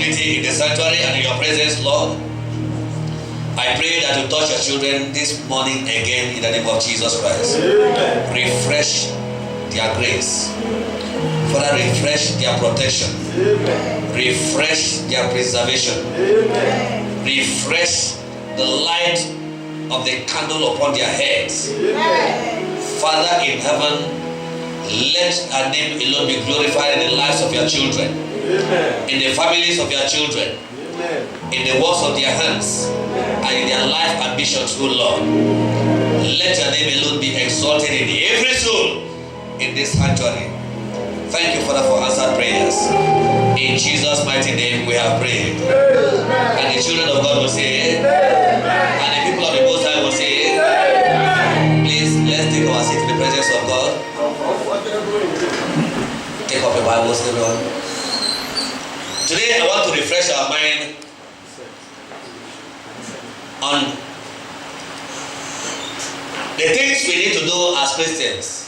unity in the sanctuary and in your presence, Lord. I pray that you touch your children this morning again in the name of Jesus Christ. Amen. Refresh their grace. Father, refresh their protection. Amen. Refresh their preservation. Amen. Refresh the light of the candle upon their heads. Amen. Father in heaven, let our name alone be glorified in the lives of your children. Amen. In the families of your children. Amen. In the works of their hands. Amen. And in their life ambitions, O Lord. Let your name alone be exalted in every soul in this sanctuary. Thank you, Father, for answered prayers. In Jesus' mighty name we have prayed. Amen. And the children of God will say, Amen. And the people of the Most High will say, Amen. Please, let's take our seat in the presence of God. Take up your Bibles, everyone. Today I want to refresh our mind on the things we need to do as Christians.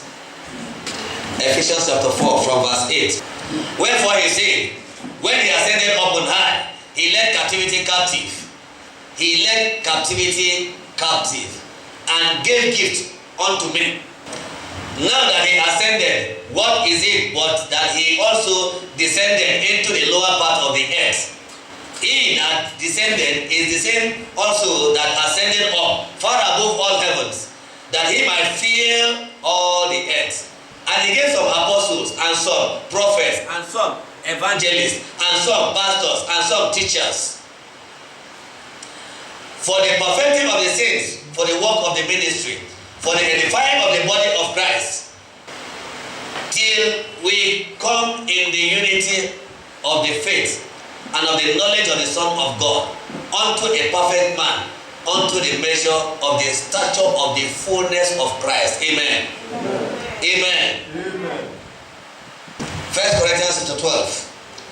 Ephesians chapter 4 from verse 8. Wherefore he said, when he ascended up on high, he led captivity captive. He led captivity captive and gave gift unto men. Now that he ascended, what is it but that he also descended into the lower part of the earth? He that descended is the same also that ascended up far above all heavens, that he might fill all the earth. And he gave some apostles, and some prophets, and some evangelists, and some pastors, and some teachers, for the perfecting of the saints, for the work of the ministry, for the edifying of the body of Christ, till we come in the unity of the faith and of the knowledge of the Son of God, unto a perfect man, unto the measure of the stature of the fullness of Christ. Amen. Amen. Amen. 1 Corinthians 12,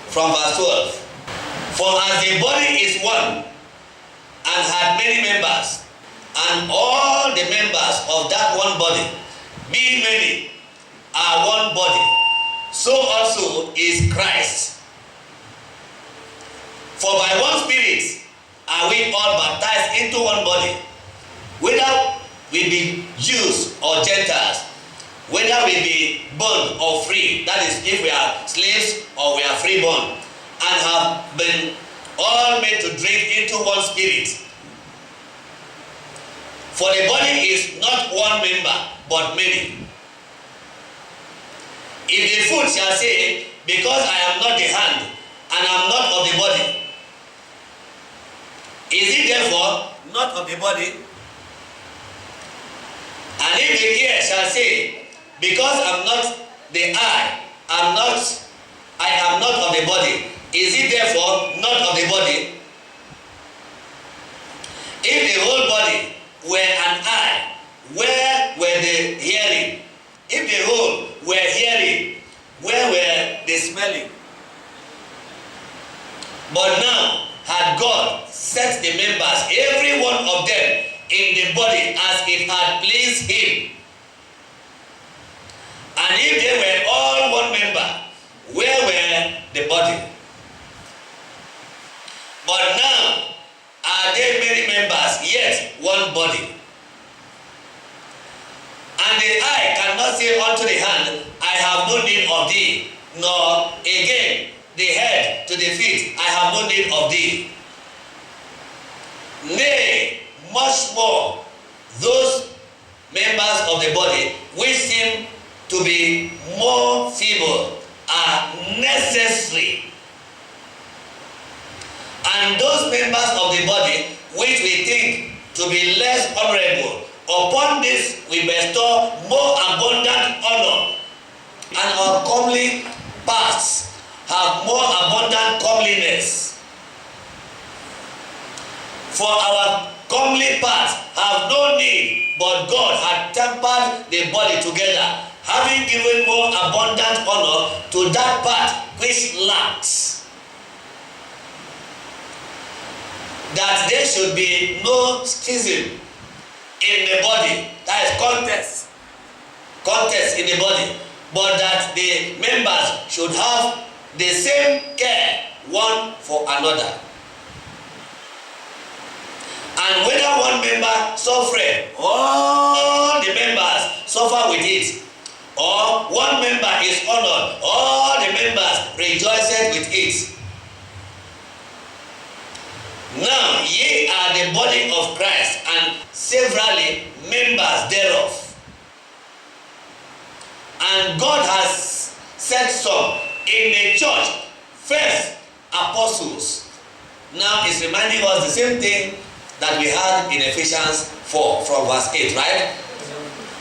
from verse 12. For as the body is one, and had many members, and all the members of that one body, being many, are one body, so also is Christ. For by one Spirit are we all baptized into one body, whether we be Jews or Gentiles, whether we be bond or free, that is, if we are slaves or we are freeborn, and have been all made to drink into one Spirit. For the body is not one member, but many. If the foot shall say, because I am not the hand, and am not of the body, is it therefore not of the body? And if the ear shall say, because I am not the eye, I am not of the body, is it therefore not of the body? If the whole body were an eye, where were the hearing? If the whole were hearing, where were the smelling? But now had God set the members, every one of them, in the body as it had pleased him. And if they were all one member, where were the body? But now are there many members, yet one body. And the eye cannot say unto the hand, I have no need of thee, nor again the head to the feet, I have no need of thee. Nay, much more, those members of the body which seem to be more feeble are necessary. And those members of the body which we think to be less honorable, upon this we bestow more abundant honor, and our comely parts have more abundant comeliness. For our comely parts have no need, but God had tempered the body together, having given more abundant honor to that part which lacks, that there should be no schism in the body, that is contest in the body, but that the members should have the same care one for another. And whether one member suffer, all the members suffer with it. Or one member is honored, all the members rejoice with it. Now ye are the body of Christ, and severally members thereof. And God has set some in the church, first apostles. Now it's reminding us the same thing that we had in Ephesians 4 from verse 8, right?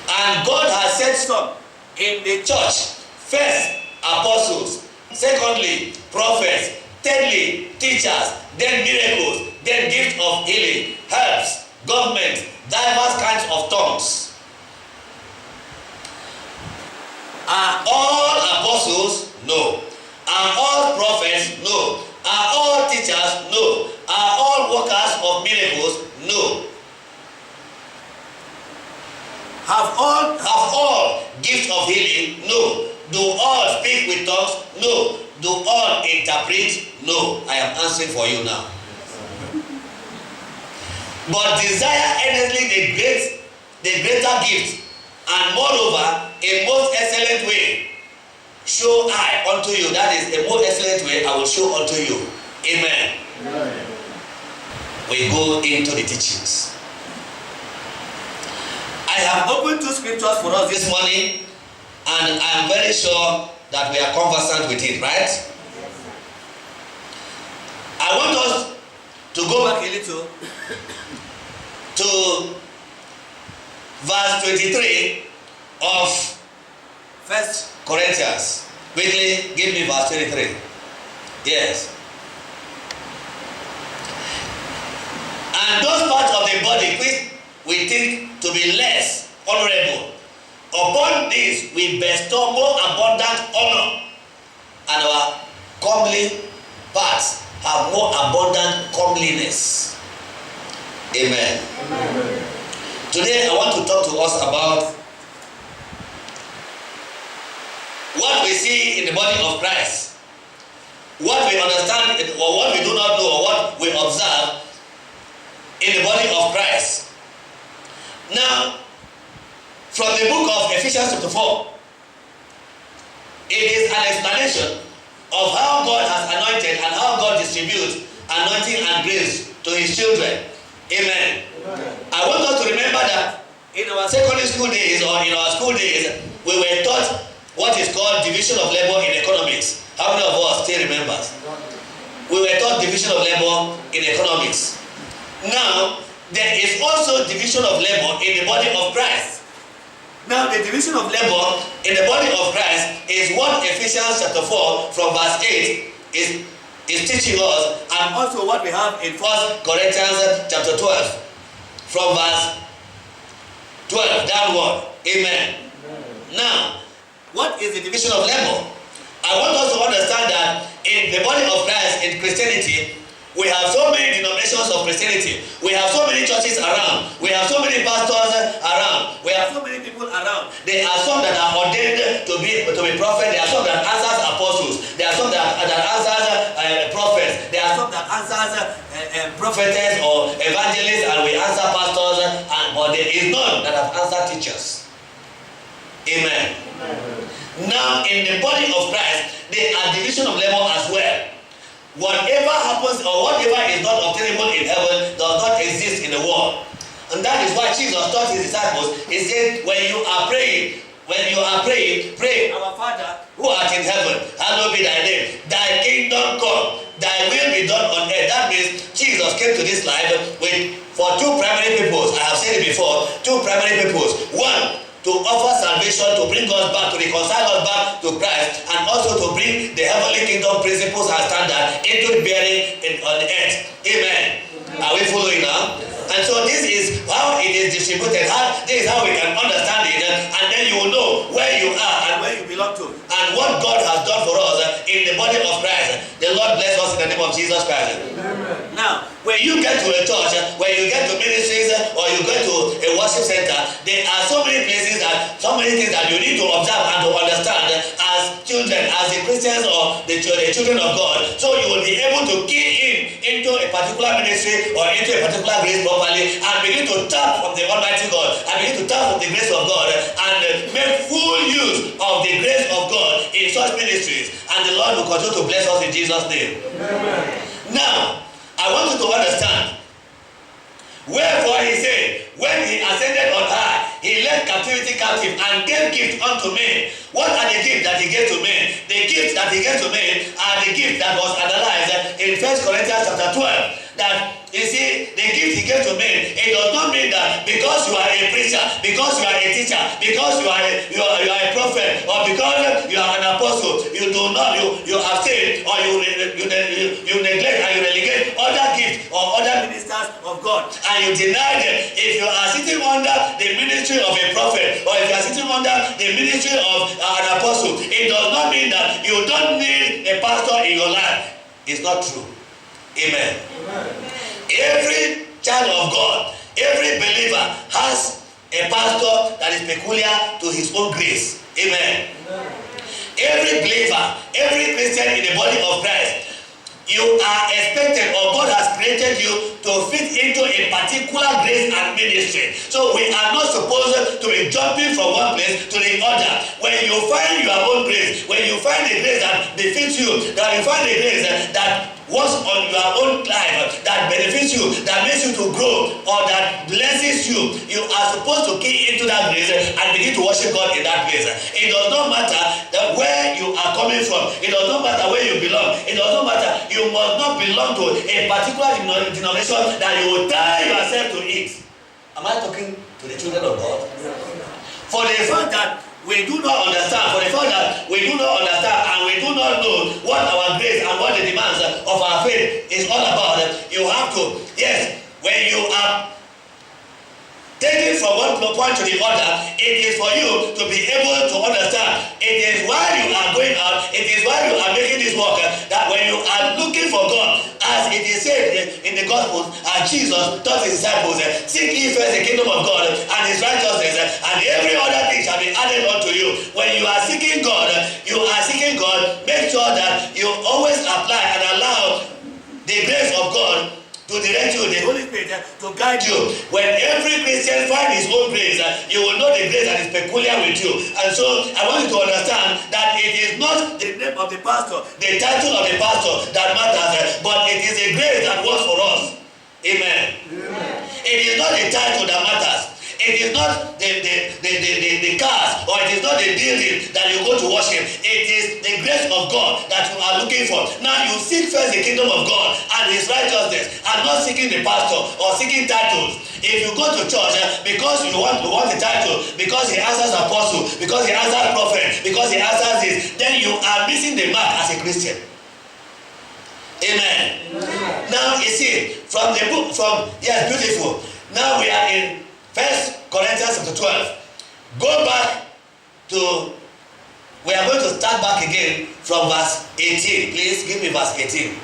And God has set some in the church, first apostles, secondly prophets, thirdly teachers, then miracles, then gift of healing, helps, government, diverse kinds of tongues. Are all apostles? No. Are all prophets? No. Are all teachers? No. Are all workers of miracles? No. Have all gift of healing? No. Do all speak with tongues? No. Do all interpret? No. I am answering for you now. But desire earnestly the greater gift, and moreover a most excellent way show I unto you. That is a most excellent way I will show unto you. Amen. Amen. We go into the teachings. I have opened two scriptures for us this morning, and I am very sure that we are conversant with it, right? I want us to go back a little to verse 23 of 1 Corinthians. Quickly, give me verse 23. Yes. And those parts of the body which we think to be less honorable, upon this we bestow more abundant honor, and our comely parts have more abundant comeliness. Amen. Amen. Today I want to talk to us about what we see in the body of Christ, what we understand or what we do not know, or what we observe in the body of Christ. Now, from the book of Ephesians chapter 4, it is an explanation of how God has anointed and how God distributes anointing and grace to his children. Amen. Amen. I want us to remember that in our secondary school days or in our school days, we were taught what is called division of labor in economics. How many of us still remember? We were taught division of labor in economics. Now, there is also division of labor in the body of Christ. Now, the division of labor in the body of Christ is what Ephesians chapter 4 from verse 8 is teaching us, and also what we have in 1 Corinthians chapter 12 from verse 12 downward. Amen. Now, what is the division of labor? I want us to understand that in the body of Christ, in Christianity, we have so many denominations of Christianity. We have so many churches around. We have so many pastors around. We have so many people around. There are some that are ordained to be prophets. There are some that answers apostles. There are some that answers prophets. There are some that answers prophetess or evangelists, and we answer pastors. But there is none that have answered teachers. Amen. Now, in the body of Christ, there are division of labor as well. Whatever happens or whatever is not obtainable in heaven does not exist in the world. And that is why Jesus taught his disciples. He said, when you are praying, pray, our Father who art in heaven, hallowed be thy name. Thy kingdom come, thy will be done on earth. That means Jesus came to this life for two primary purposes. I have said it before, two primary purposes. One, to offer salvation, to bring us back, to reconcile us back to Christ, and also to bring the heavenly kingdom principles and standards into bearing on the earth. Amen. Are we following now? And so this is how it is distributed. This is how we can understand it, and then you will know where you are and where you belong to, and what God has done for us in the body of Christ. The Lord bless us in the name of Jesus Christ. Amen. Now, when you get to a church, when you get to ministries, or you get to a worship center, there are so many places that, so many things that you need to observe and to understand as children, as the Christians or the children of God. So you will be able to key into a particular ministry or into a particular grace properly and begin to tap from the Almighty God and begin to tap from the grace of God and make full use of the grace of God in such ministries. And the Lord will continue to bless us in Jesus' name. Amen. Now, I want you to understand. Wherefore he said, when he ascended on high, he led captivity captive and gave gifts unto men. What are the gifts that he gave to men? The gifts that he gave to men are the gifts that was analyzed in 1 Corinthians chapter 12. That, you see, the gift he gave to men, it does not mean that because you are a preacher, because you are a teacher, because you are a prophet, or because you are an apostle, you do not, you abstain, or you neglect and you relegate other gifts or other ministers of God, and you deny them. If you are sitting under the ministry of a prophet, or if you are sitting under the ministry of an apostle, it does not mean that you don't need a pastor in your life. It's not true. Amen. Amen. Every child of God, every believer has a pastor that is peculiar to his own grace. Amen. Amen. Every believer, every Christian in the body of Christ, you are expected, or God has created you to fit into a particular grace and ministry. So we are not supposed to be jumping from one place to the other. When you find your own grace, when you find a grace that befits you, that you find a grace that works on your own life, that benefits you, that makes you to grow, or that blesses you, you are supposed to key into that grace and begin to worship God in that place. It does not matter that where you are coming from. It does not matter where you belong. It does not matter. You must not belong to a particular denomination that you will tie yourself to it. Am I talking to the children of God? For the fact that we do not understand, for the fact that we do not understand and we do not know what our grace and what the demands of our faith is all about, you have to, yes, when you are taking from one point to the other, it is for you to be able to understand. It is while you are going out, it is while you are making this work, that when you are looking for God, as it is said in the Gospels, as Jesus taught his disciples, seek ye first the kingdom of God and his righteousness, and every other thing shall be added unto you. When you are seeking God, make sure that you always apply and allow the grace of God to direct you, the Holy Spirit to guide you. When every Christian finds his own grace, you will know the grace that is peculiar with you. And so I want you to understand that it is not the name of the pastor, the title of the pastor that matters, but it is a grace that works for us. Amen. Amen. It is not the title that matters. It is not the cars, or it is not the building that you go to worship. It is the grace of God that you are looking for. Now you seek first the kingdom of God and his righteousness, and not seeking the pastor or seeking titles. If you go to church because you want the title, because he answers apostle, because he answers prophet, because he answers this, then you are missing the mark as a Christian. Amen. Amen. Now you see, from the book, yes, beautiful. Now we are in 1 Corinthians chapter 12. Go back to, we are going to start back again from verse 18. Please give me verse 18.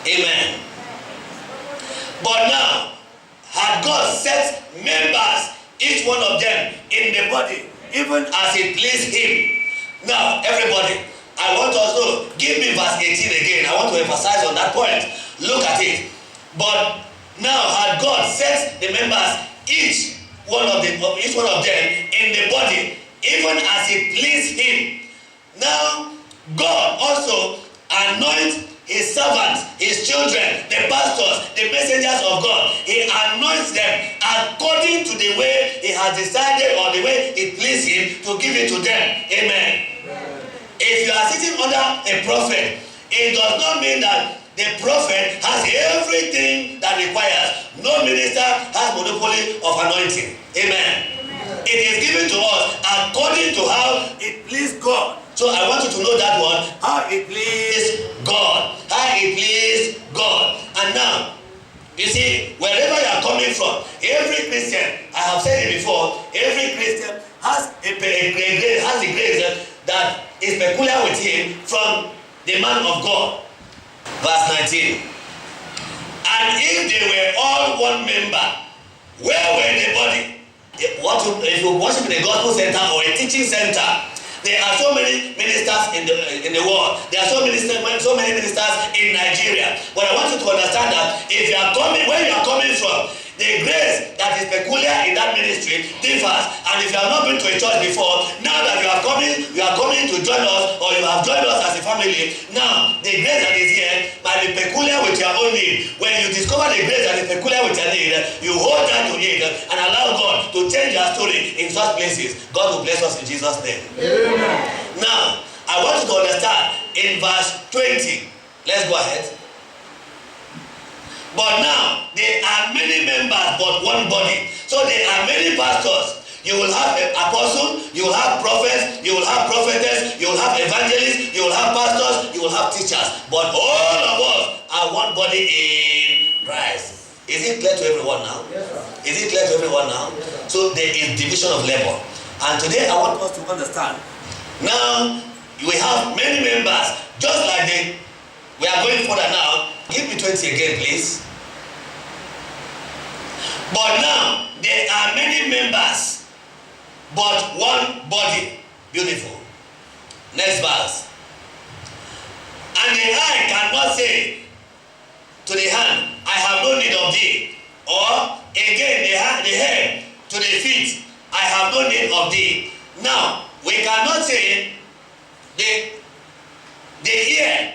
Amen. But now, had God set members, each one of them, in the body, even as it pleased him. Now, everybody, I want us to give me verse 18 again. I want to emphasize on that point. Look at it. But now had God set the members, each one of them in the body, even as it pleased him. Now God also anoints his servants, his children, the pastors, the messengers of God. He anoints them according to the way he has decided, or the way it pleased him to give it to them. Amen. If you are sitting under a prophet, it does not mean that the prophet has everything that requires. No minister has monopoly of anointing. Amen. It is given to us according to how it pleased God. So I want you to know that one, how it pleased God. How it pleased God. And now, you see, wherever you are coming from, every Christian, I have said it before, every Christian has a grace that is peculiar with him from the man of God. Verse 19. And if they were all one member, where were the body? If you worship in a gospel center or a teaching center, there are so many ministers in the world. There are so many ministers in Nigeria. But I want you to understand that if you are coming, where you are coming from, the grace that is peculiar in that ministry differs. And if you have not been to a church before, now that you are coming to join us, or you have joined us as a family, now the grace that is here might be peculiar with your own need. When you discover the grace that is peculiar with your need, you hold on to it and allow God to change your story in such places. God will bless us in Jesus' name. Amen. Now, I want you to understand in verse 20. Let's go ahead. But now, there are many members, but one body. So there are many pastors. You will have an apostle, you will have prophets, you will have prophetess, you will have evangelists, you will have pastors, you will have teachers. But all of us are one body in Christ. Is it clear to everyone now? Yes, sir. Is it clear to everyone now? Yes, sir. So there is division of labor. And today I want us to understand. Now, we have many members, just like we are going further now. Give me 20 again, please. But now, there are many members, but one body. Beautiful. Next verse. And the eye cannot say to the hand, I have no need of thee. Or again, the head to the feet, I have no need of thee. Now, we cannot say, the ear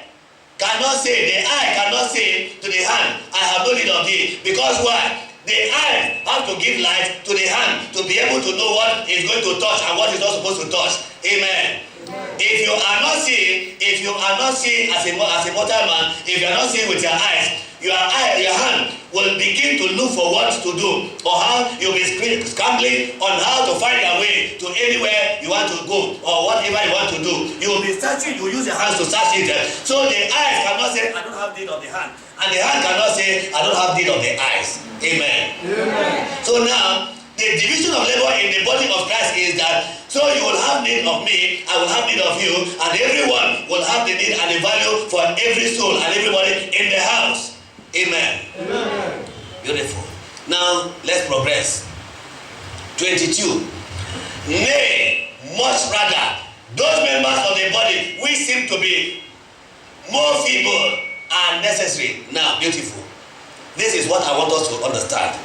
cannot say, the eye cannot say to the hand, I have no need of thee. Because why? The eye have to give light to the hand to be able to know what is going to touch and what is not supposed to touch. Amen. Amen. If you are not seeing as a mortal man, if you are not seeing with your eyes, your hand will begin to look for what to do, or how you'll be scrambling on how to find your way to anywhere you want to go, or whatever you want to do. You will be searching, you will use your hands to search it. So the eyes cannot say, I don't have need of the hand. And the hand cannot say, I don't have need of the eyes. Amen. Amen. So now, the division of labor in the body of Christ is that, so you will have need of me, I will have need of you, and everyone will have the need and the value for every soul and everybody in the house. Amen. Amen. Beautiful. Now, let's progress. 22. Nay, much rather, those members of the body which seem to be more feeble are necessary. Now, beautiful. This is what I want us to understand.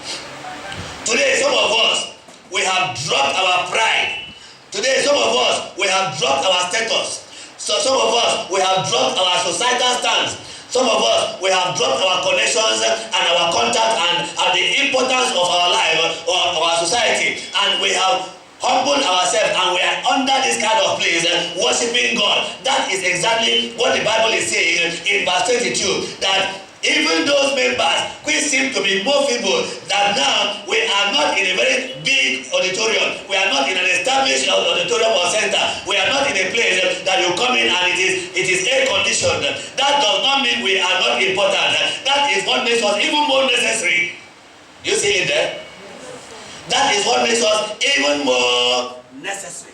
Today, some of us, we have dropped our pride. Today, some of us, we have dropped our status. So some of us, we have dropped our societal stance. Some of us, we have dropped our connections and our contact and the importance of our life or our society. And we have humbled ourselves and we are under this kind of place, worshiping God. That is exactly what the Bible is saying in verse 22. That even those members which seem to be more feeble, that now we are not in a very big auditorium, we are not in an established auditorium or center, we are not in a place that you come in and it is air conditioned. That does not mean we are not important. That is what makes us even more necessary. You see it there? That is what makes us even more necessary.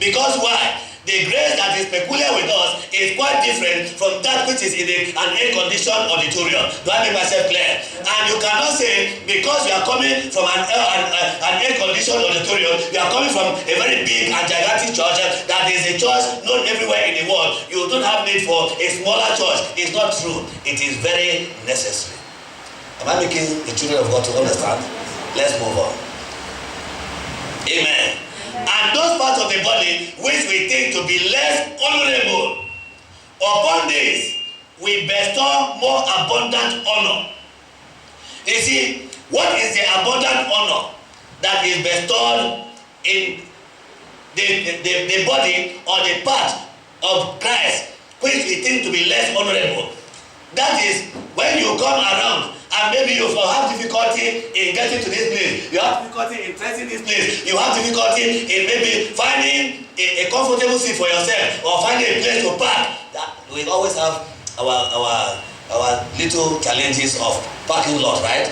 Because why? The grace that is peculiar with us is quite different from that which is in an air-conditioned auditorium. Do I make myself clear? And you cannot say, because you are coming from an air-conditioned auditorium, you are coming from a very big and gigantic church that is a church known everywhere in the world, you don't have need for a smaller church. It's not true. It is very necessary. Am I making the children of God to understand? Let's move on. Amen. And those parts of the body which we think to be less honorable, upon this we bestow more abundant honor. You see, what is the abundant honor that is bestowed in the body or the part of Christ which we think to be less honorable? That is when you come around and maybe you have difficulty in getting to this place, you have difficulty in tracing this place, you have difficulty in maybe finding a comfortable seat for yourself or finding a place to park. We always have our little challenges of parking lot, right?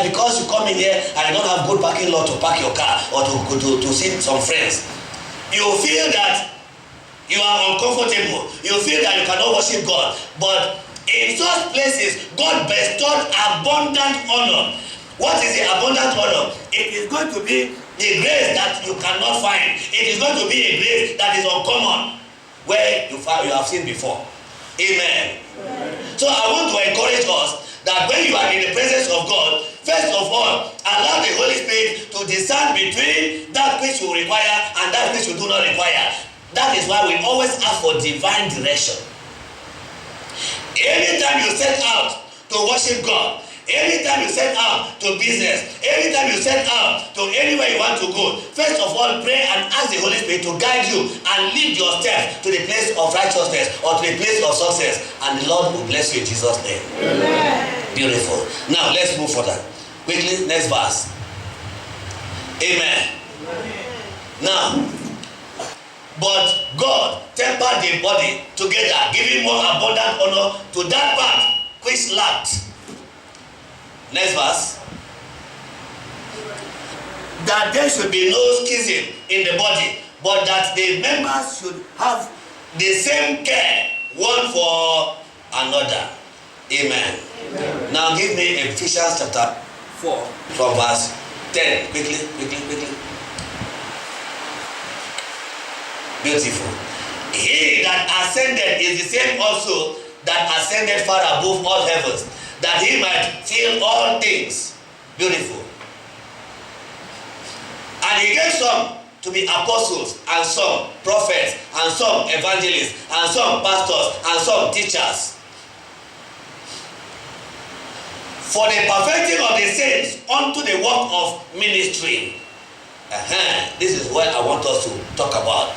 Because you come in here and you don't have good parking lot to park your car or to see some friends, you feel that you are uncomfortable, you feel that you cannot worship God. But In such places, God bestowed abundant honor. What is the abundant honor? It is going to be the grace that you cannot find. It is going to be a grace that is uncommon, where you have seen before. Amen. So I want to encourage us that when you are in the presence of God, first of all, allow the Holy Spirit to discern between that which you require and that which you do not require. That is why we always ask for divine direction. Anytime you set out to worship God, anytime you set out to business, anytime you set out to anywhere you want to go, first of all, pray and ask the Holy Spirit to guide you and lead your steps to the place of righteousness or to the place of success, and the Lord will bless you in Jesus' name. Amen. Beautiful. Now let's move further. Quickly, next verse. Amen. Now, but God tempered the body together, giving more abundant honor to that part which lacked. Next verse. That there should be no schism in the body, but that the members should have the same care one for another. Amen. Amen. Now give me Ephesians chapter 4 from verse 10. Quickly. Beautiful. He that ascended is the same also that ascended far above all heavens, that he might fill all things. Beautiful. And he gave some to be apostles, and some prophets, and some evangelists, and some pastors, and some teachers, for the perfecting of the saints unto the work of ministry. This is what I want us to talk about.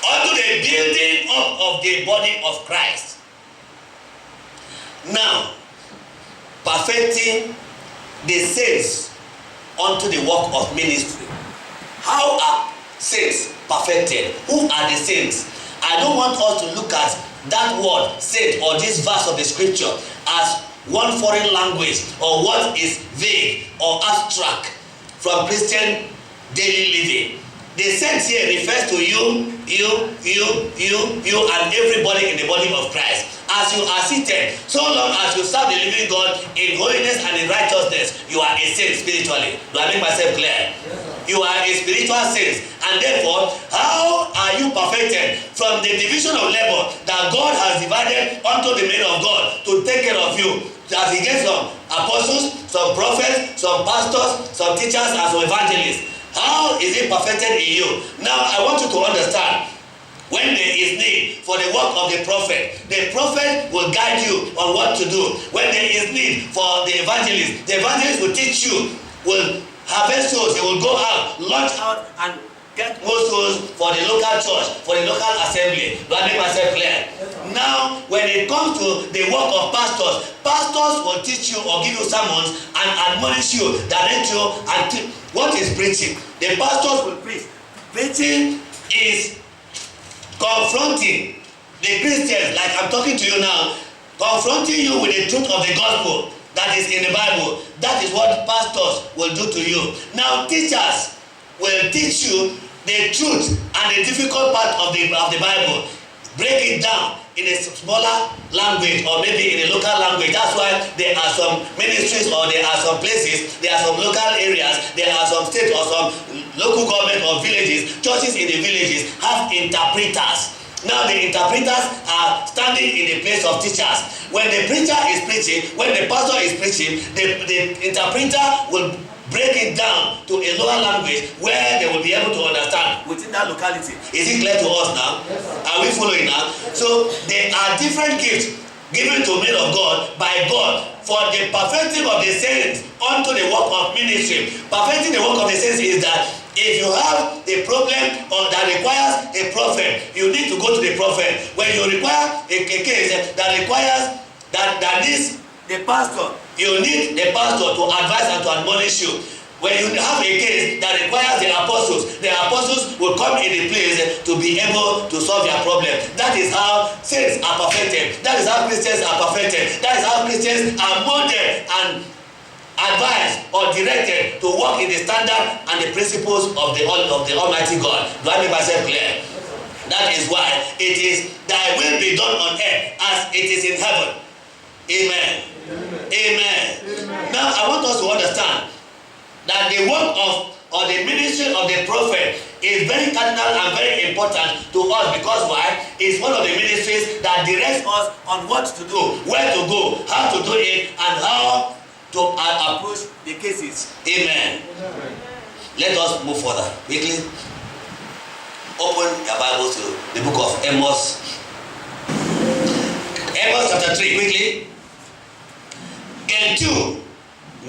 Unto the building up of the body of Christ. Now, perfecting the saints unto the work of ministry. How are saints perfected? Who are the saints? I don't want us to look at that word saint or this verse of the scripture as one foreign language or what is vague or abstract from Christian daily living. The saints here refers to you, and everybody in the body of Christ. As you are seated, so long as you serve the living God in holiness and in righteousness, you are a saint spiritually. Do I make myself clear? Yes, you are a spiritual saint, and therefore, how are you perfected from the division of labor that God has divided unto the men of God to take care of you? As he gets some apostles, some prophets, some pastors, some teachers, and some evangelists. How is it perfected in you? Now, I want you to understand, when there is need for the work of the prophet will guide you on what to do. When there is need for the evangelist will teach you, will harvest souls, he will go out, launch out, and get more souls for the local church, for the local assembly. Do I make myself clear? Now, when it comes to the work of pastors will teach you or give you sermons and admonish you, direct you, and what is preaching? The pastors will preach. Preaching is confronting the Christians, like I'm talking to you now, confronting you with the truth of the gospel that is in the Bible. That is what pastors will do to you. Now, teachers will teach you the truth and the difficult part of the Bible. Break it down in a smaller language or maybe in a local language. That's why there are some ministries or there are some places, there are some local areas, there are some states or some local government or villages, churches in the villages have interpreters. Now the interpreters are standing in the place of teachers. When the preacher is preaching, when the pastor is preaching, the interpreter will break it down to a lower language where they will be able to understand within that locality. Is it clear to us now? Yes, are we following now? So there are different gifts given to men of God by God for the perfecting of the saints unto the work of ministry. Perfecting the work of the saints is that if you have a problem or that requires a prophet, you need to go to the prophet. When you require a case that requires that needs the pastor, you need the pastor to advise and to admonish you. When you have a case that requires the apostles will come in the place to be able to solve your problem. That is how saints are perfected. That is how Christians are perfected. That is how Christians are molded and advised or directed to walk in the standard and the principles of the Almighty God. Do I make myself clear? That is why it is thy will be done on earth as it is in heaven. Amen. Amen. Now I want us to understand that the work of or the ministry of the prophet is very cardinal and very important to us, because why? It's one of the ministries that directs us on what to do, where to go, how to do it, and how to approach the cases. Amen. Let us move further quickly. Open your Bible to the book of Amos. Amos chapter 3, quickly. Can two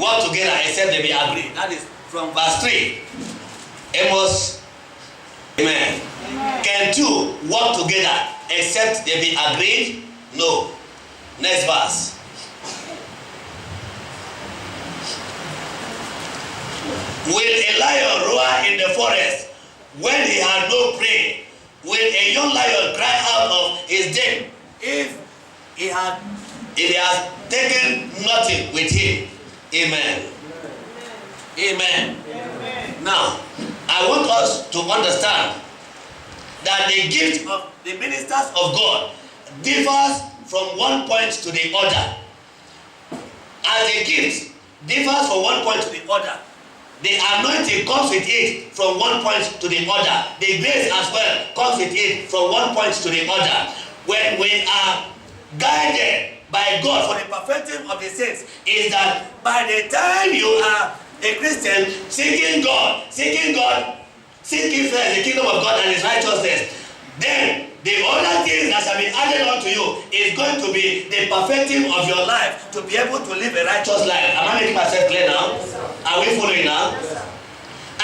work together except they be agreed? That is from verse 3. Amos. Amen. Can two work together except they be agreed? No. Next verse. Will a lion roar in the forest when he has no prey? Will a young lion cry out of his den if he has taken nothing with him? Amen. Amen. Amen. Now, I want us to understand that the gift of the ministers of God differs from one point to the other. As a gift differs from one point to the other, the anointing comes with it from one point to the other. The grace as well comes with it from one point to the other. When we are guided by God for the perfecting of the saints, is that by the time you are a Christian seeking first the kingdom of God and his righteousness, then the other things that shall be added unto you is going to be the perfecting of your life to be able to live a righteous life. Am I making myself clear now? Yes, are we following now? Yes,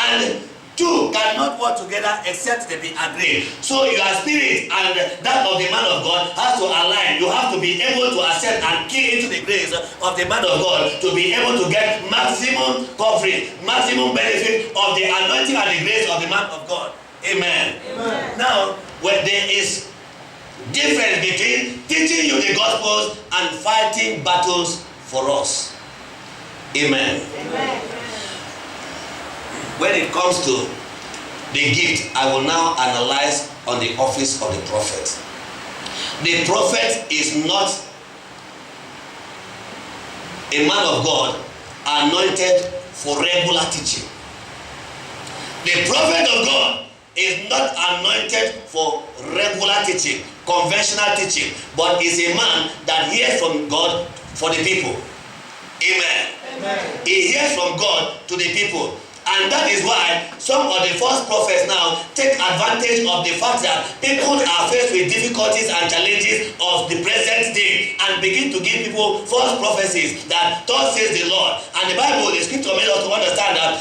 and two cannot work together except they be agreed. So your spirit and that of the man of God has to align. You have to be able to accept and key into the grace of the man of God to be able to get maximum coverage, maximum benefit of the anointing and the grace of the man of God. Amen. Amen. Now, when there is difference between teaching you the gospels and fighting battles for us. Amen. Amen. When it comes to the gift, I will now analyze on the office of the prophet. The prophet is not a man of God anointed for regular teaching. The prophet of God is not anointed for regular teaching, conventional teaching, but is a man that hears from God for the people. Amen. Amen. He hears from God to the people. And that is why some of the false prophets now take advantage of the fact that people are faced with difficulties and challenges of the present day and begin to give people false prophecies that thus says the Lord. And the Bible, the scripture made us to understand that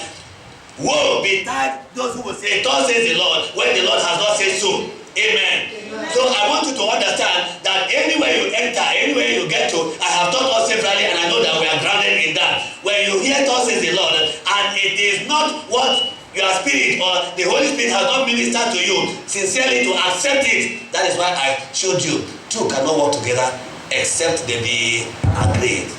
woe betide those who will say, thus says the Lord, when the Lord has not said so. Amen. Amen. So I want you to understand that anywhere you enter, anywhere you get to, I have taught us severally and I know that we are grounded in that. When you hear thus says the Lord, and it is not what your spirit or the Holy Spirit has not ministered to you sincerely to accept it, that is why I showed you two cannot work together except they be agreed.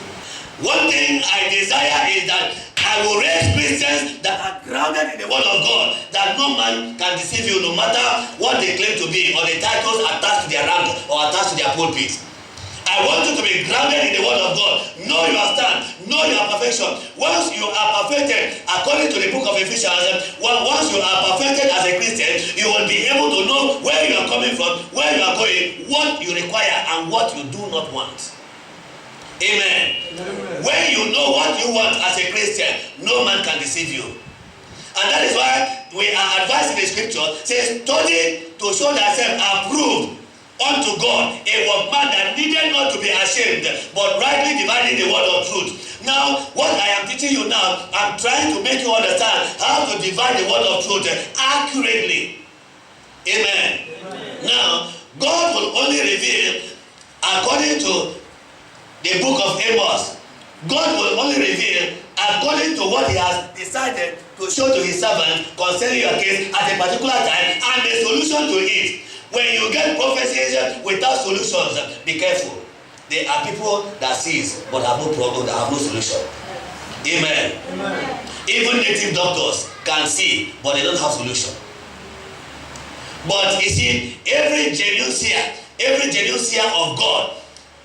One thing I desire is that I will raise Christians that are grounded in the word of God, that no man can deceive you no matter what they claim to be or the titles attached to their rank or attached to their pulpit. I want you to be grounded in the word of God. Know your stand, know your perfection. Once you are perfected, according to the book of Ephesians, once you are perfected as a Christian, you will be able to know where you are coming from, where you are going, what you require and what you do not want. Amen. Amen. When you know what you want as a Christian, no man can deceive you. And that is why we are advised in the scripture, says, study to show thyself approved unto God, a workman that needed not to be ashamed, but rightly dividing the word of truth. Now, what I am teaching you now, I'm trying to make you understand how to divide the word of truth accurately. Amen. Amen. Now, God will only reveal according to the book of Amos. God will only reveal according to what he has decided to show to his servant concerning your case at a particular time and the solution to it. When you get prophecies without solutions, be careful. There are people that sees but have no problem, that have no solution. Amen. Amen. Even native doctors can see but they don't have solution. But you see, every genuine seer of God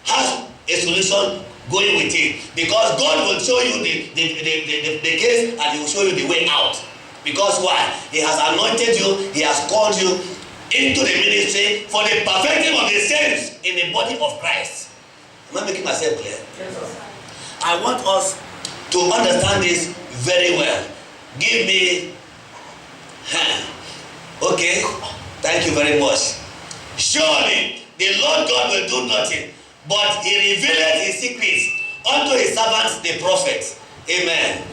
has a solution solution going with it, because God will show you the case, and He will show you the way out. Because why? He has anointed you, He has called you into the ministry for the perfecting of the saints in the body of Christ. Am I making myself clear? Yes, sir. I want us to understand this very well. Give me okay, thank you very much. Surely the Lord God will do nothing, but He revealed His secrets unto His servants the prophets. Amen.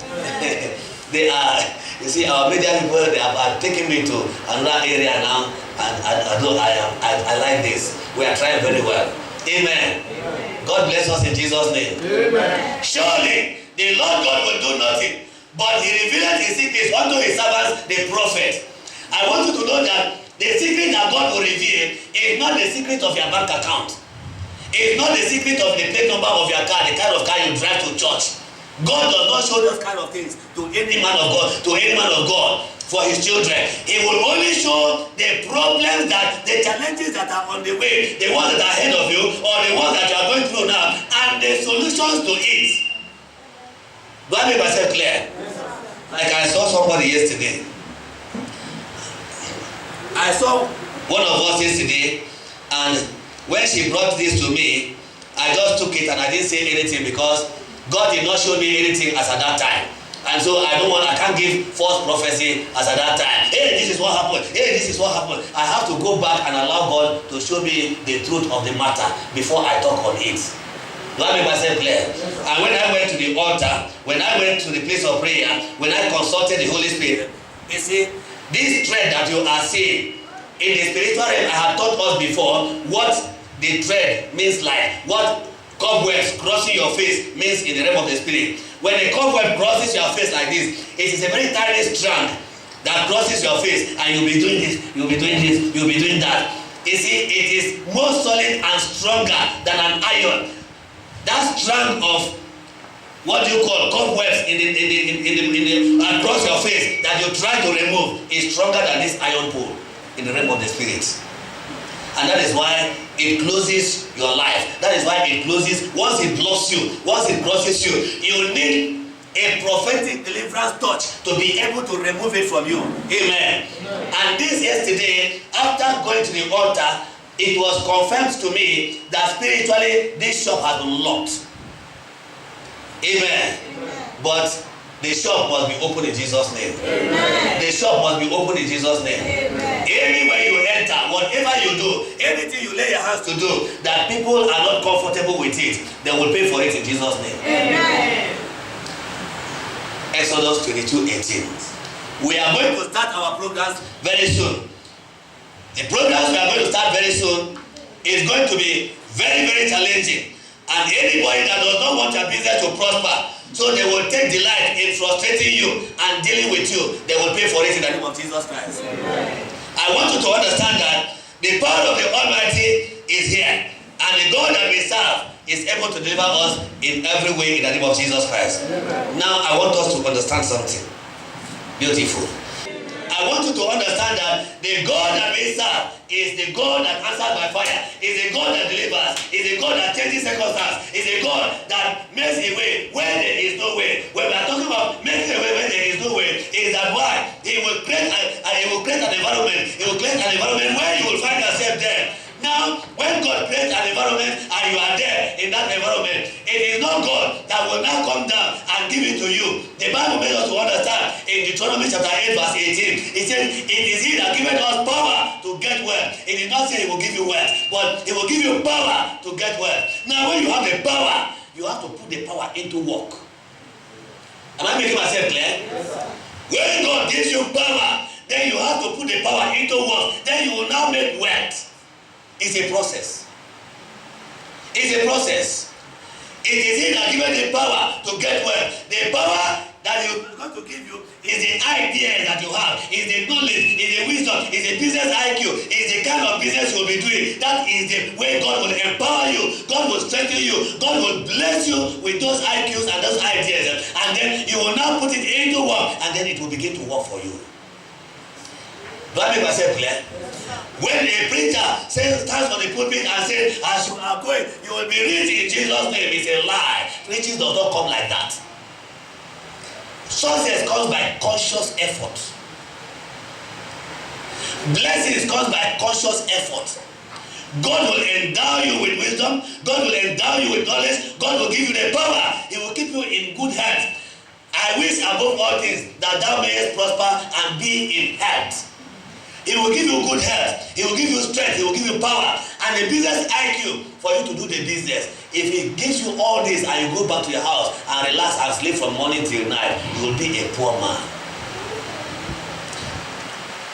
They are, you see, our media people, they are taking me to another area now, and I like this. We are trying very well. Amen. Amen. God bless us in Jesus' name. Amen. Surely the Lord God will do nothing, but He revealed His secrets unto His servants the prophets. I want you to know that the secret that God will reveal is not the secret of your bank account. It's not the secret of the plate number of your car, the kind of car you drive to church. God does not show those kind of things to any man of God, for His children. He will only show the problems, that the challenges that are on the way, the ones that are ahead of you, or the ones that you are going through now, and the solutions to it. Do I make myself clear? Like I saw somebody yesterday. I saw one of us yesterday, and when she brought this to me, I just took it and I didn't say anything, because God did not show me anything as at that time. And so I can't give false prophecy as at that time. Hey, this is what happened. Hey, this is what happened. I have to go back and allow God to show me the truth of the matter before I talk on it. Do I make myself clear? And when I went to the altar, when I went to the place of prayer, when I consulted the Holy Spirit, you see, this thread that you are seeing in the spiritual realm, I had taught us before what the thread means, like what cobwebs crossing your face means in the realm of the spirit. When a cobweb crosses your face like this, it is a very tiny strand that crosses your face, and you'll be doing this, you'll be doing this, you'll be doing that. You see, it is more solid and stronger than an iron. That strand of what do you call cobwebs in the across your face that you try to remove is stronger than this iron pole in the realm of the spirit. And that is why it closes your life. That is why it closes. Once it blocks you, once it crosses you, you need a prophetic deliverance touch to be able to remove it from you. Amen. And this yesterday, after going to the altar, it was confirmed to me that spiritually this shop has been locked. Amen. But the shop must be open in Jesus' name. Amen. The shop must be open in Jesus' name. Amen. Anywhere you enter, whatever you do, anything you lay your hands to do, that people are not comfortable with it, they will pay for it in Jesus' name. Amen. Exodus 22:18. We are going to start our programs very soon. The programs we are going to start very soon is going to be very, very challenging. And anybody that does not want your business to prosper, so they will take delight in frustrating you and dealing with you, they will pay for it in the name of Jesus Christ. Amen. I want you to understand that the power of the Almighty is here, and the God that we serve is able to deliver us in every way in the name of Jesus Christ. Amen. Now I want us to understand something beautiful. I want you to understand that the God that we serve is the God that answers by fire, is the God that delivers, is the God that changes circumstances, is the God that makes a way where there is no way. When we are talking about making a way where there is no way, is that why He will create an environment. He will create an environment where you will find yourself there. Now, when God creates an environment and you are there in that environment, it is not God that will now come down and give it to you. The Bible makes us to understand in Deuteronomy chapter 8 verse 18. It says, it is He that giveth us power to get wealth. It did not say He will give you wealth, but He will give you power to get wealth. Now, when you have the power, you have to put the power into work. Am I making myself clear? Yes, sir. When God gives you power, then you have to put the power into work. Then you will now make wealth. It's a process. It's a process. It is He that gives the power to get wealth. The power that He is going to give you is the idea that you have, is the knowledge, is the wisdom, is the business IQ, is the kind of business you will be doing. That is the way God will empower you. God will strengthen you. God will bless you with those IQs and those ideas. And then you will now put it into work, and then it will begin to work for you. Do I make myself clear? When a preacher stands on the pulpit and says, as you are going, you will be rich in Jesus' name, it's a lie. Riches does not come like that. Success comes by conscious effort. Blessings comes by conscious effort. God will endow you with wisdom. God will endow you with knowledge. God will give you the power. He will keep you in good health. I wish above all things that thou mayest prosper and be in health. He will give you good health. He will give you strength. He will give you power and a business IQ for you to do the business. If he gives you all this and you go back to your house and relax and sleep from morning till night, you will be a poor man.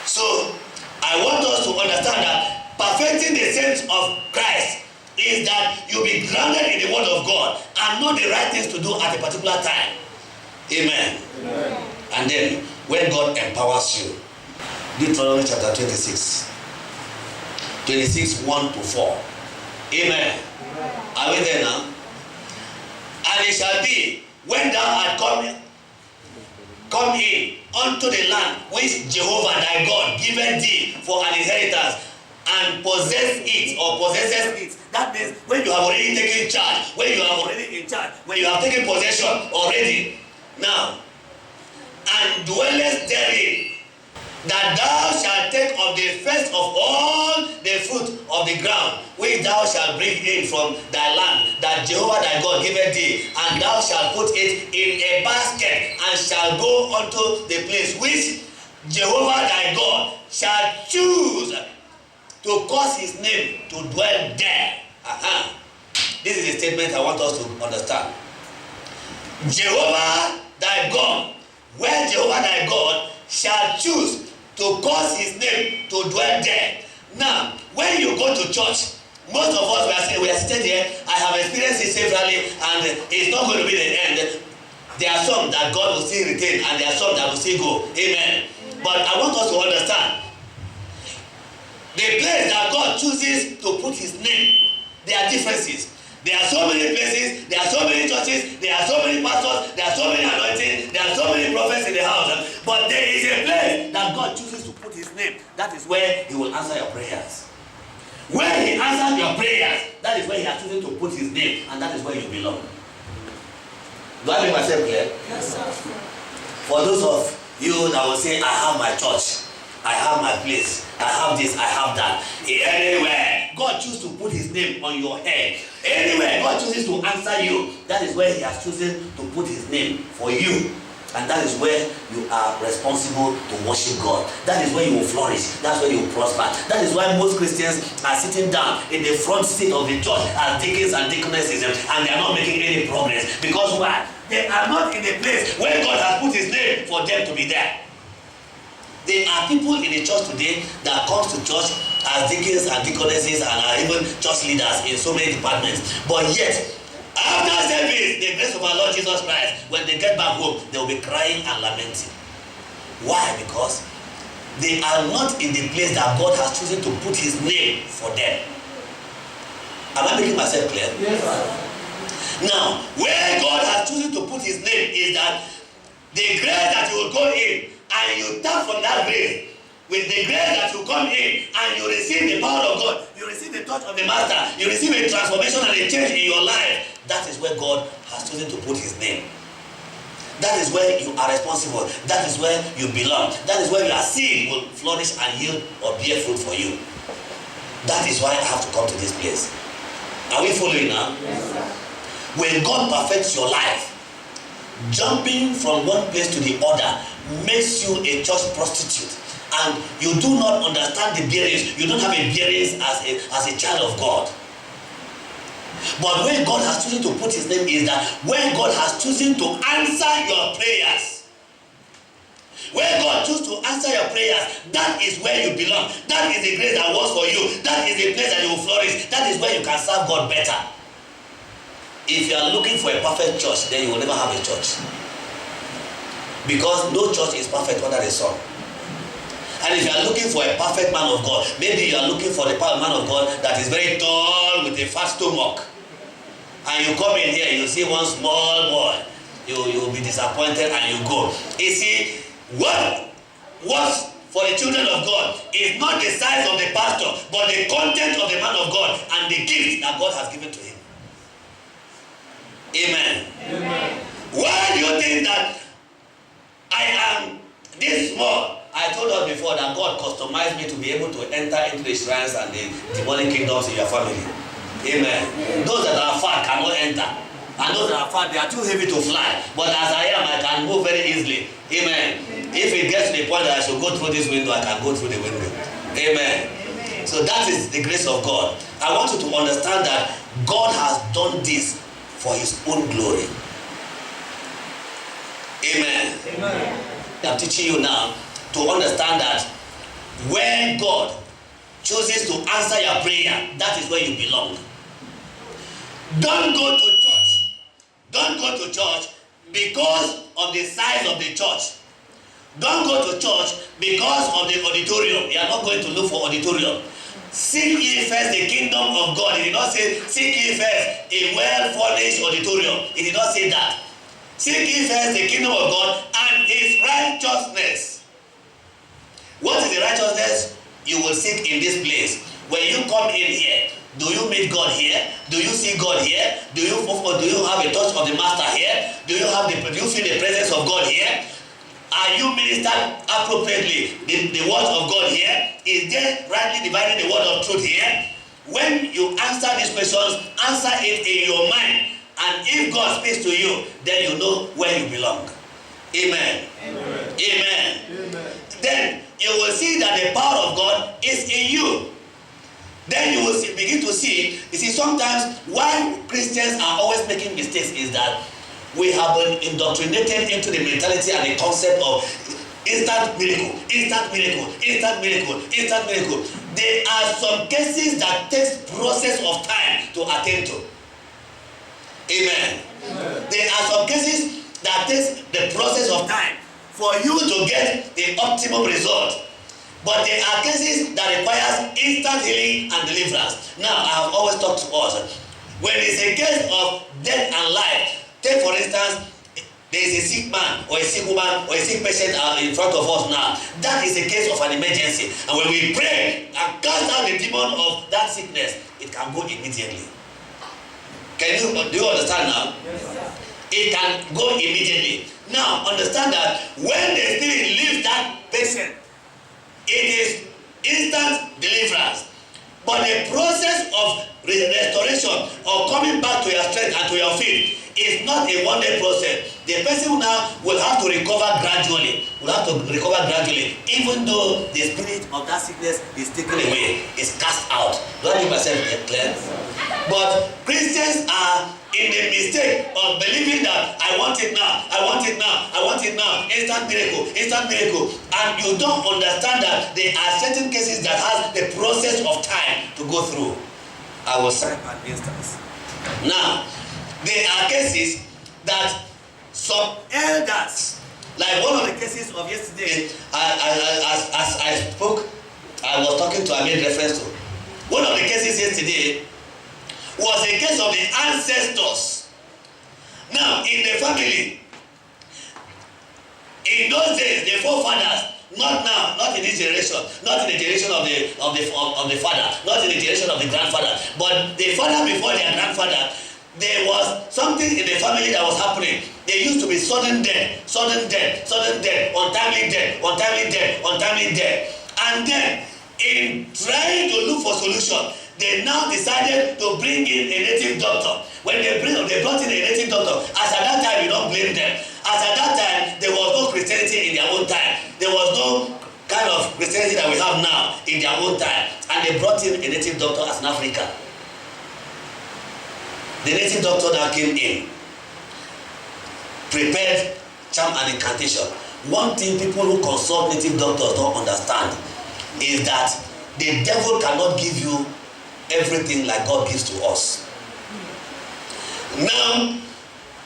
So I want us to understand that perfecting the saints of Christ is that you be grounded in the word of God and know the right things to do at a particular time. Amen. Amen. And then when God empowers you, Deuteronomy chapter 26, 1-4. Amen. Are we there now? And it shall be when thou art come in unto the land which Jehovah thy God giveth thee for an inheritance, and possess it or possesses it. That means when you have already taken charge, when you are already in charge, when you have taken possession already. Now, and dwellest therein, that thou shalt take of the first of all the fruit of the ground, which thou shalt bring in from thy land, that Jehovah thy God giveth thee, and thou shalt put it in a basket, and shalt go unto the place which Jehovah thy God shall choose to cause his name to dwell there. This is a statement I want us to understand. Jehovah thy God, where Jehovah thy God shall choose to cause his name to dwell there. Now, when you go to church, most of us we are sitting here. I have experienced it severally, and it's not going to be the end. There are some that God will still retain, and there are some that will still go. Amen. But I want us to understand the place that God chooses to put his name. There are differences. There are so many places, there are so many churches, there are so many pastors, there are so many anointing, there are so many prophets in the house. But there is a place that God chooses to put his name. That is where he will answer your prayers. When he answers your prayers, that is where he has chosen to put his name, and that is where you belong. Do I make myself clear? Yes, sir. For those of you that will say, I have my church, I have my place, I have this, I have that. Anywhere God chooses to put his name on your head, anywhere God chooses to answer you, that is where he has chosen to put his name for you. And that is where you are responsible to worship God. That is where you will flourish. That's where you will prosper. That is why most Christians are sitting down in the front seat of the church as deacons and deaconesses, and they are not making any progress. Because why? They are not in the place where God has put his name for them to be there. There are people in the church today that comes to church as deacons and deaconesses and are even church leaders in so many departments. But yet, after service, the grace of our Lord Jesus Christ, when they get back home, they will be crying and lamenting. Why? Because they are not in the place that God has chosen to put his name for them. Am I making myself clear? Yes, sir. Now, where God has chosen to put his name is that the grace that you will go in and you tap from that grace, with the grace that you come in and you receive the power of God, you receive the touch of the Master, you receive a transformation and a change in your life. That is where God has chosen to put his name. That is where you are responsible. That is where you belong. That is where your seed will flourish and yield or bear fruit for you. That is why I have to come to this place. Are we following now? Yes, sir. When God perfects your life, jumping from one place to the other makes you a church prostitute. And you do not understand the bearings. You don't have a bearings as a child of God. But where God has chosen to put his name is that when God has chosen to answer your prayers, where God chooses to answer your prayers, that is where you belong. That is the grace that works for you. That is the place that you will flourish. That is where you can serve God better. If you are looking for a perfect church, then you will never have a church. Because no church is perfect under the sun. And if you are looking for a perfect man of God, maybe you are looking for a man of God that is very tall with a fat stomach. And you come in here, you see one small boy, you will be disappointed and you go. You see, what for the children of God is not the size of the pastor, but the content of the man of God and the gift that God has given to him. Amen. Amen. Why do you think that I am this small? I told us before that God customized me to be able to enter into the shrines and the demonic kingdoms in your family. Amen. Those that are fat cannot enter. And those that are fat, they are too heavy to fly. But as I am, I can move very easily. Amen. If it gets to the point that I should go through this window, I can go through the window. Amen. So that is the grace of God. I want you to understand that God has done this for his own glory. Amen. Amen. I'm teaching you now to understand that when God chooses to answer your prayer, that is where you belong. Don't go to church. Don't go to church because of the size of the church. Don't go to church because of the auditorium. You are not going to look for auditorium. Seek ye first the kingdom of God. It did not say seek ye first a well-furnished auditorium. It did not say that. Seek ye first the kingdom of God and his righteousness. What is the righteousness you will seek in this place? When you come in here, do you meet God here? Do you see God here? Do you have a touch of the Master here? Do you feel the presence of God here? Are you ministered appropriately the word of God here? Is there rightly dividing the word of truth here? When you answer these questions, answer it in your mind. And if God speaks to you, then you know where you belong. Amen. Amen. Amen. Amen. Then you will see that the power of God is in you. Then you will begin to see, you see, sometimes why Christians are always making mistakes is that we have been indoctrinated into the mentality and the concept of instant miracle, instant miracle, instant miracle, instant miracle. There are some cases that takes process of time to attend to. Amen. Amen. There are some cases that takes the process of time for you to get the optimum result. But there are cases that requires instant healing and deliverance. Now, I have always talked to us. When it's a case of death and life, take for instance, there is a sick man or a sick woman or a sick patient in front of us now. That is a case of an emergency. And when we pray and cast out the demon of that sickness, it can go immediately. Do you understand now? Yes, sir. It can go immediately. Now, understand that when the spirit leaves that patient, it is instant deliverance. But the process of restoration or coming back to your strength and to your feet is not a one-day process. The person now will have to recover gradually. Even though the spirit of that sickness is taken away, is cast out. Do I make myself clear? But Christians are in the mistake of believing that I want it now, I want it now, I want it now, instant miracle, and you don't understand that there are certain cases that has the process of time to go through. I will cite an instance. Now, there are cases that some elders, like one of the cases of yesterday, as I spoke, I was talking to, I made reference to. One of the cases yesterday was a case of the ancestors. Now, in the family, in those days, the forefathers, not now, not in this generation, not in the generation of the father, not in the generation of the grandfather, but the father before their grandfather, there was something in the family that was happening. There used to be sudden death, untimely death. And then, in trying to look for solution, they now decided to bring in a native doctor. When they brought in a native doctor, as at that time, you don't blame them. As at that time, there was no Christianity in their own time. There was no kind of Christianity that we have now in their own time. And they brought in a native doctor as an African. The native doctor that came in prepared charm and incantation. One thing people who consult native doctors don't understand is that the devil cannot give you everything like God gives to us. Now,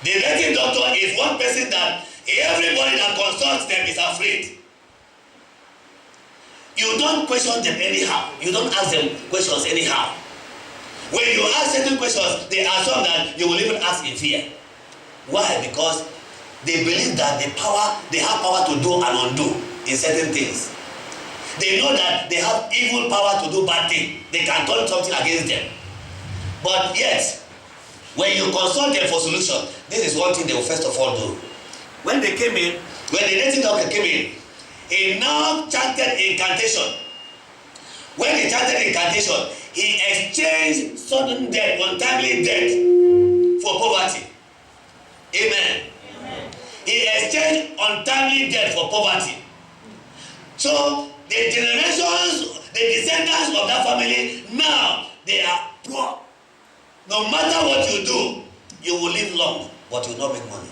the native doctor is one person that everybody that consults them is afraid. You don't question them anyhow. You don't ask them questions anyhow. When you ask certain questions, there are some that you will even ask in fear. Why? Because they believe that they have power to do and undo in certain things. They know that they have evil power to do bad things. They can turn something against them. But yet, when you consult them for solution, this is one thing they will first of all do. When they came in, when the native doctor came in, he now chanted incantation. When he chanted incantation, he exchanged sudden death, untimely death, for poverty. Amen. Amen. He exchanged untimely death for poverty. So the generations, the descendants of that family, now they are poor. No matter what you do, you will live long, but you will not make money.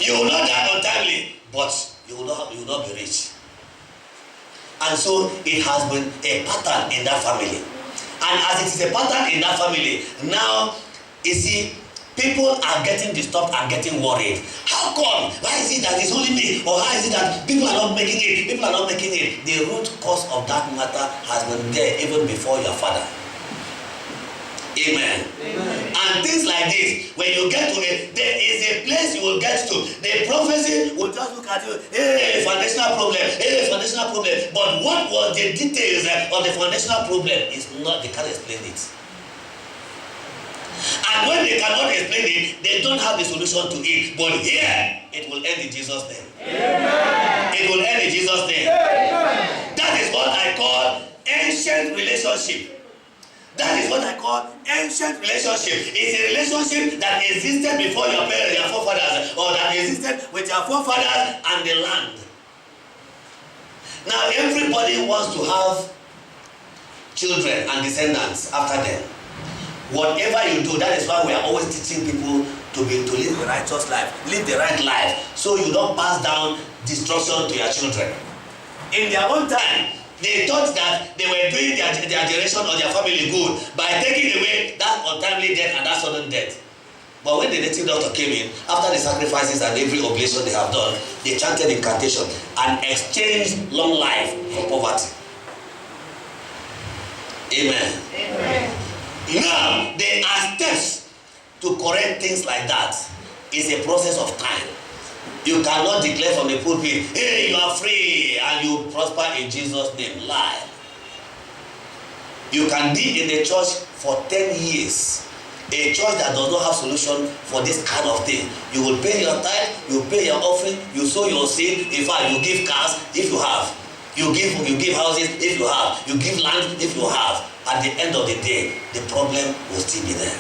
You will not die untimely, but you will not be rich. And so it has been a pattern in that family. And as it is a pattern in that family, now you see, people are getting disturbed and getting worried. How come? Why is it that it's only me? Or how is it that people are not making it? People are not making it. The root cause of that matter has been there even before your father. Amen. Amen. And things like this, when you get to it, there is a place you will get to. The prophecy will just look at you, hey, foundational problem, hey, foundational problem. But what was the details of the foundational problem is not, they can't explain it. And when they cannot explain it, they don't have the solution to it. But here, it will end in Jesus' name. Amen. It will end in Jesus' name. Amen. That is what I call ancient relationship. That is what I call ancient relationship. It's a relationship that existed before your parents, your forefathers, or that existed with your forefathers and the land. Now everybody wants to have children and descendants after them. Whatever you do, that is why we are always teaching people to live the righteous life, live the right life, so you don't pass down destruction to your children. In their own time, they thought that they were doing their generation or their family good by taking away that untimely death and that sudden death. But when the native doctor came in, after the sacrifices and every oblation they have done, they chanted incantation and exchanged long life for poverty. Amen. Amen. Now, there are steps to correct things like that. It's a process of time. You cannot declare from the pulpit, hey, you are free and you prosper in Jesus' name. Lie. You can be in the church for 10 years. A church that does not have solution for this kind of thing. You will pay your tithe, you pay your offering, you sow your seed. In fact, you give cars if you have. You give houses if you have. You give land if you have. At the end of the day, the problem will still be there.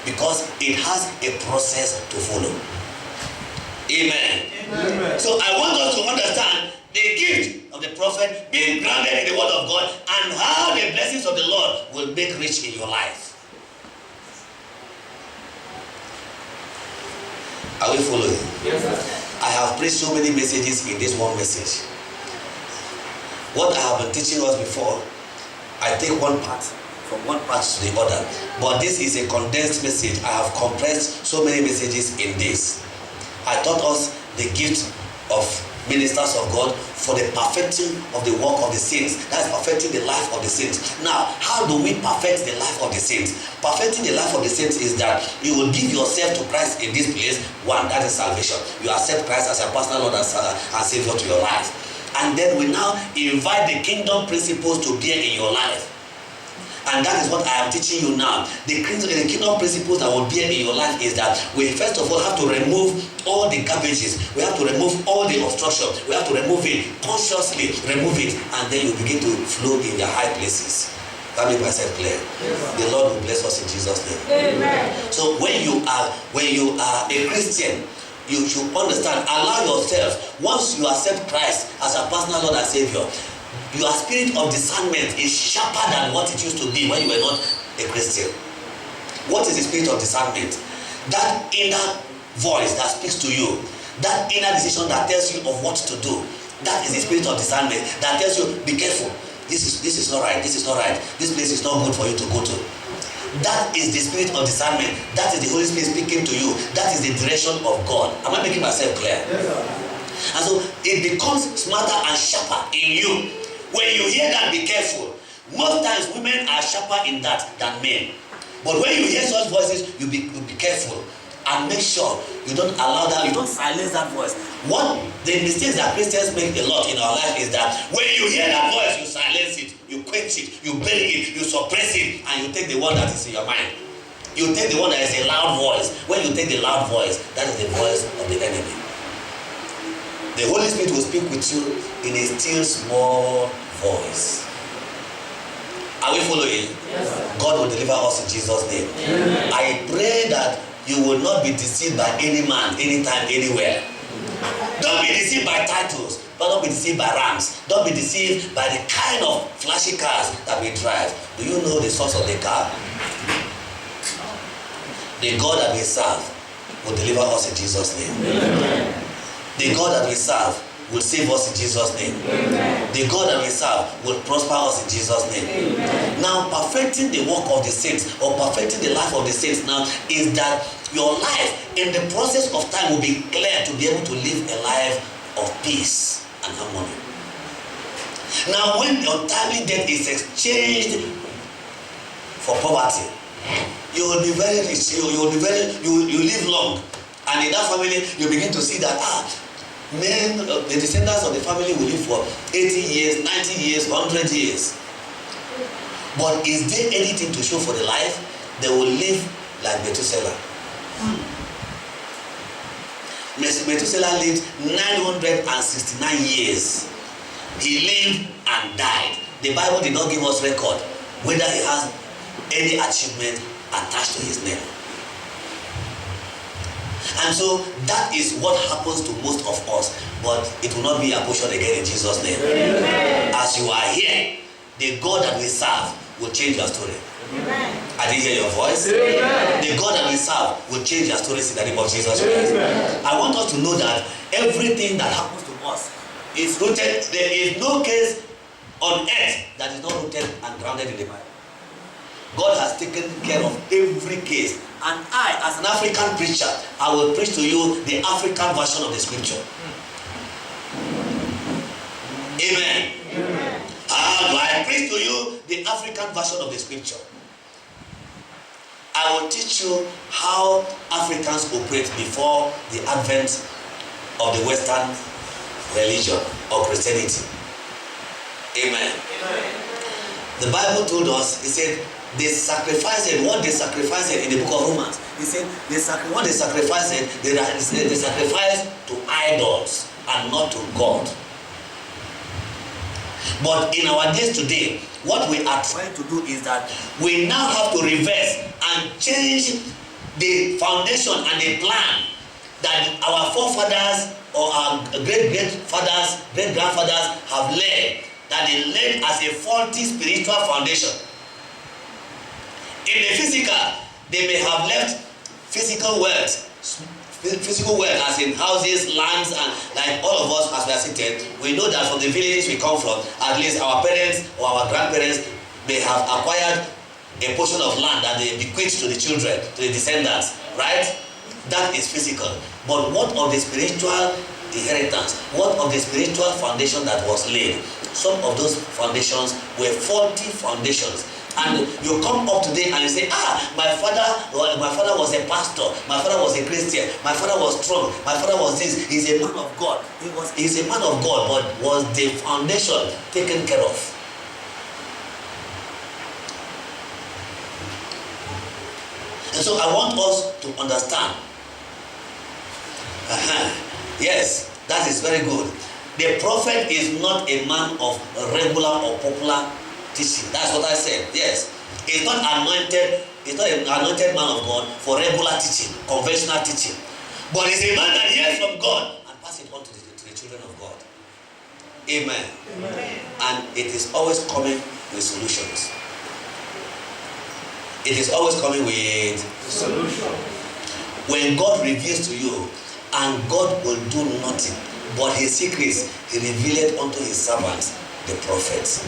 Because it has a process to follow. Amen. Amen. So I want us to understand the gift of the prophet being grounded in the word of God and how the blessings of the Lord will make rich in your life. Are we following? Yes, sir. I have preached so many messages in this one message. What I have been teaching us before, I take one part from one part to the other. But this is a condensed message. I have compressed so many messages in this. I taught us the gift of ministers of God for the perfecting of the work of the saints. That is perfecting the life of the saints. Now, how do we perfect the life of the saints? Perfecting the life of the saints is that you will give yourself to Christ in this place. One, that is salvation. You accept Christ as your personal Lord and Savior to your life. And then we now invite the kingdom principles to bear in your life. And that is what I am teaching you now. The kingdom principles that will bear in your life is that we first of all have to remove all the garbages. We have to remove all the obstruction. We have to remove it, consciously remove it, and then you begin to flow in the high places. That makes myself clear. Yes. The Lord will bless us in Jesus' name. Amen. So when you are a Christian, you should understand, allow yourself, once you accept Christ as a personal Lord and Savior, your spirit of discernment is sharper than what it used to be when you were not a Christian. What is the spirit of discernment? That inner voice that speaks to you, that inner decision that tells you of what to do. That is the spirit of discernment that tells you, be careful. This is not right. This is not right. This place is not good for you to go to. That is the spirit of discernment. That is the Holy Spirit speaking to you. That is the direction of God. Am I making myself clear? Yes, sir. And so it becomes smarter and sharper in you. When you hear that, be careful. Most times women are sharper in that than men. But when you hear such voices, you be careful and make sure you don't allow that, you don't silence that voice. What the mistakes that Christians make a lot in our life is that when you hear that voice, you silence it, you quench it, you bury it, you suppress it, and you take the one that is in your mind. You take the one that is a loud voice. When you take the loud voice, that is the voice of the enemy. The Holy Spirit will speak with you in a still small voice. Are we following? Yes, God will deliver us in Jesus' name. Amen. I pray that you will not be deceived by any man, anytime, anywhere. Don't be deceived by titles. Don't be deceived by ranks. Don't be deceived by the kind of flashy cars that we drive. Do you know the source of the car? The God that we serve will deliver us in Jesus' name. Amen. The God that we serve will save us in Jesus' name. Amen. The God that we serve will prosper us in Jesus' name. Amen. Now, perfecting the work of the saints, or perfecting the life of the saints now, is that your life in the process of time will be clear to be able to live a life of peace and harmony. Now, when your timely death is exchanged for poverty, you will be very rich, you live long, and in that family you begin to see that men, the descendants of the family will live for 80 years, 90 years, 100 years. But is there anything to show for the life? They will live like Methuselah. Methuselah lived 969 years. He lived and died. The Bible did not give us record whether he has any achievement attached to his name. And so that is what happens to most of us, but it will not be a portion again in Jesus' name. Amen. As you are here, the God that we serve will change your story. Amen. I didn't hear your voice. Amen. The God that we serve will change your stories in the name of Jesus Christ. I want us to know that everything that happens to us is rooted. There is no case on earth that is not rooted and grounded in the Bible. God has taken care of every case, and I, as an African preacher, I will preach to you the African version of the scripture. Amen. Amen. How do I preach to you the African version of the scripture? I will teach you how Africans operate before the advent of the Western religion or Christianity. Amen. Amen. The Bible told us, it said, they sacrificed what they sacrificed in the book of Romans. He said what they sacrificed, they sacrificed to idols and not to God. But in our days today, what we are trying to do is that we now have to reverse and change the foundation and the plan that our forefathers or our great-great-fathers, great-grandfathers have laid, that they laid as a faulty spiritual foundation. In the physical, they may have left physical wealth as in houses, lands, and like all of us as we are seated, we know that from the villages we come from, at least our parents or our grandparents may have acquired a portion of land that they bequeath to the children, to the descendants, right? That is physical. But what of the spiritual inheritance? What of the spiritual foundation that was laid? Some of those foundations were faulty foundations. And you come up today and you say, my father was a pastor, my father was a Christian, my father was strong, my father was this. He's a man of God. He's a man of God, but was the foundation taken care of? And so I want us to understand. Yes, that is very good. The prophet is not a man of regular or popular teaching. That's what I said. Yes. He's not anointed. He's not an anointed man of God for regular teaching, conventional teaching. But he's a man that hears from God and pass it on to the children of God. Amen. Amen. And it is always coming with solutions. It is always coming with solution. When God reveals to you, and God will do nothing, but his secrets he revealed unto his servants, the prophets.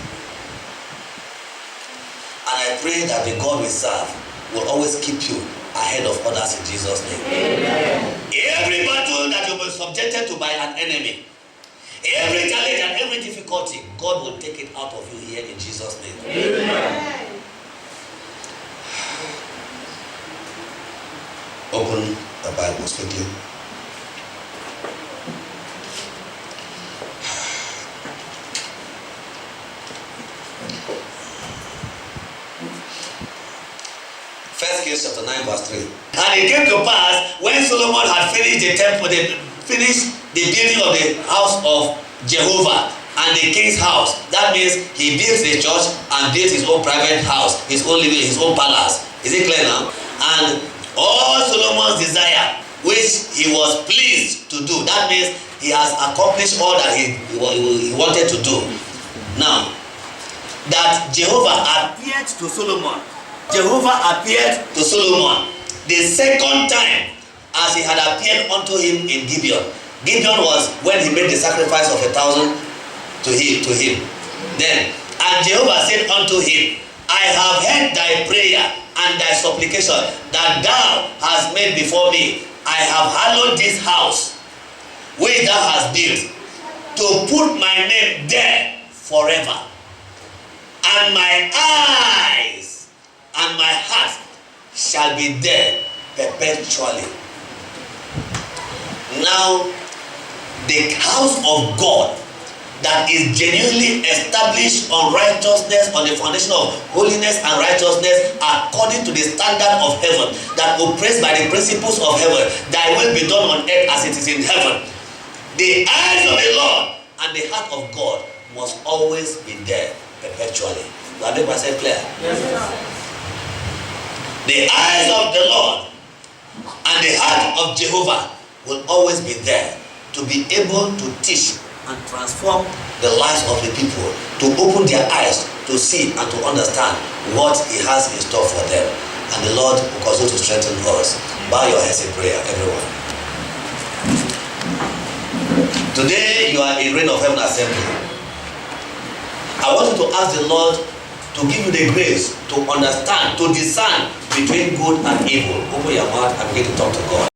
And I pray that the God we serve will always keep you ahead of others in Jesus' name. Amen. Every battle that you will be subjected to by an enemy, every challenge and every difficulty, God will take it out of you here in Jesus' name. Amen. Open the Bible quickly. 9 verse 3. And it came to pass when Solomon had finished the temple, finished the building of the house of Jehovah and the king's house. That means he built the church and built his own private house, his own living, his own palace. Is it clear now? And all Solomon's desire, which he was pleased to do. That means he has accomplished all that he wanted to do. Now, that Jehovah appeared to Solomon. Jehovah appeared to Solomon the second time as he had appeared unto him in Gibeon. Gibeon was when he made the sacrifice of 1,000 to him. Then, and Jehovah said unto him, I have heard thy prayer and thy supplication that thou hast made before me. I have hallowed this house which thou hast built, to put my name there forever. And my eyes and my heart shall be there perpetually. Now, the house of God that is genuinely established on righteousness, on the foundation of holiness and righteousness, according to the standard of heaven, that operates by the principles of heaven, thy will be done on earth as it is in heaven. The eyes of the Lord and the heart of God must always be there perpetually. Do I make myself clear? Yes, sir. The eyes of the Lord and the heart of Jehovah will always be there to be able to teach and transform the lives of the people, to open their eyes to see and to understand what he has in store for them. And the Lord will continue to strengthen us. Bow your heads in prayer, everyone. Today you are in Reign of Heaven Assembly. I want you to ask the Lord to give you the grace to understand, to discern between good and evil. Open your mouth and begin to talk to God.